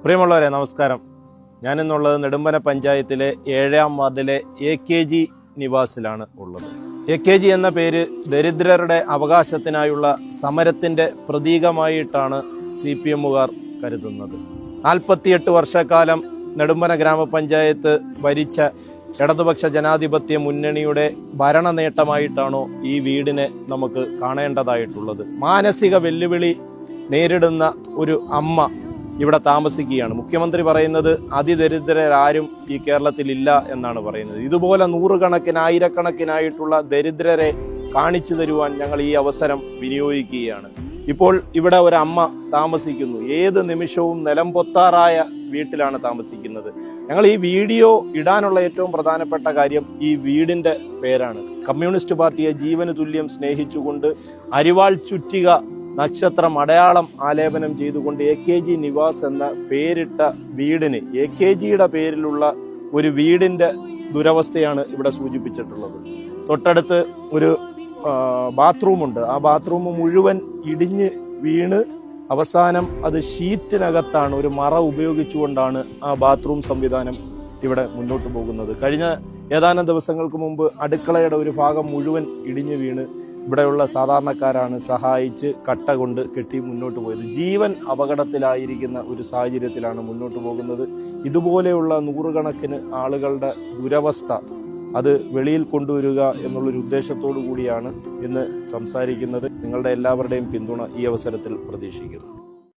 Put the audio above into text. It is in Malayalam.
പ്രിയമുള്ളവരെ നമസ്കാരം. ഞാനിന്നുള്ളത് നെടുമ്പന പഞ്ചായത്തിലെ 7ാം വാർഡിലെ AKG നിവാസിലാണ് ഉള്ളത്. AKG എന്ന പേര് ദരിദ്രരുടെ അവകാശത്തിനായുള്ള സമരത്തിൻ്റെ പ്രതീകമായിട്ടാണ് CPMകാർ കരുതുന്നത്. 48 വർഷക്കാലം നെടുമ്പന ഗ്രാമപഞ്ചായത്ത് ഭരിച്ച ഇടതുപക്ഷ ജനാധിപത്യ മുന്നണിയുടെ ഭരണ നേട്ടമായിട്ടാണോ ഈ വീടിനെ നമുക്ക് കാണേണ്ടതായിട്ടുള്ളത്? മാനസിക വെല്ലുവിളി നേരിടുന്ന ഒരു അമ്മ ഇവിടെ താമസിക്കുകയാണ്. മുഖ്യമന്ത്രി പറയുന്നത് അതിദരിദ്രരാരും ഈ കേരളത്തിലില്ല എന്നാണ് പറയുന്നത്. ഇതുപോലെ നൂറുകണക്കിന് ആയിരക്കണക്കിനായിട്ടുള്ള ദരിദ്രരെ കാണിച്ചു തരുവാൻ ഞങ്ങൾ ഈ അവസരം വിനിയോഗിക്കുകയാണ്. ഇപ്പോൾ ഇവിടെ ഒരു അമ്മ താമസിക്കുന്നു. ഏത് നിമിഷവും നിലം പൊത്താറായ വീട്ടിലാണ് താമസിക്കുന്നത്. ഞങ്ങൾ ഈ വീഡിയോ ഇടാനുള്ള ഏറ്റവും പ്രധാനപ്പെട്ട കാര്യം ഈ വീടിന്റെ പേരാണ്. കമ്മ്യൂണിസ്റ്റ് പാർട്ടിയെ ജീവന് തുല്യം സ്നേഹിച്ചുകൊണ്ട് അരിവാൾ ചുറ്റിക നക്ഷത്രം അടയാളം ആലേപനം ചെയ്തുകൊണ്ട് AKG നിവാസ് എന്ന പേരിട്ട വീടിന് AKGയുടെ പേരിലുള്ള ഒരു വീടിന്റെ ദുരവസ്ഥയാണ് ഇവിടെ സൂചിപ്പിച്ചിട്ടുള്ളത്. തൊട്ടടുത്ത് ഒരു ബാത്റൂമുണ്ട്. ആ ബാത്റൂം മുഴുവൻ ഇടിഞ്ഞ് വീണ് അവസാനം അത് ഷീറ്റിനകത്താണ്, ഒരു മറ ഉപയോഗിച്ചുകൊണ്ടാണ് ആ ബാത്റൂം സംവിധാനം ഇവിടെ മുന്നോട്ട് പോകുന്നത്. കഴിഞ്ഞ ഏതാനും ദിവസങ്ങൾക്ക് മുമ്പ് അടുക്കളയുടെ ഒരു ഭാഗം മുഴുവൻ ഇടിഞ്ഞു വീണ് ഇവിടെയുള്ള സാധാരണക്കാരാണ് സഹായിച്ച് കട്ട കൊണ്ട് കെട്ടി മുന്നോട്ട് പോയത്. ജീവൻ അപകടത്തിലായിരിക്കുന്ന ഒരു സാഹചര്യത്തിലാണ് മുന്നോട്ട് പോകുന്നത്. ഇതുപോലെയുള്ള നൂറുകണക്കിന് ആളുകളുടെ ദുരവസ്ഥ അത് വെളിയിൽ കൊണ്ടുവരിക എന്നുള്ളൊരു ഉദ്ദേശത്തോടു കൂടിയാണ് ഇന്ന് സംസാരിക്കുന്നത്. നിങ്ങളുടെ എല്ലാവരുടെയും പിന്തുണ ഈ അവസരത്തിൽ പ്രതീക്ഷിക്കുന്നു.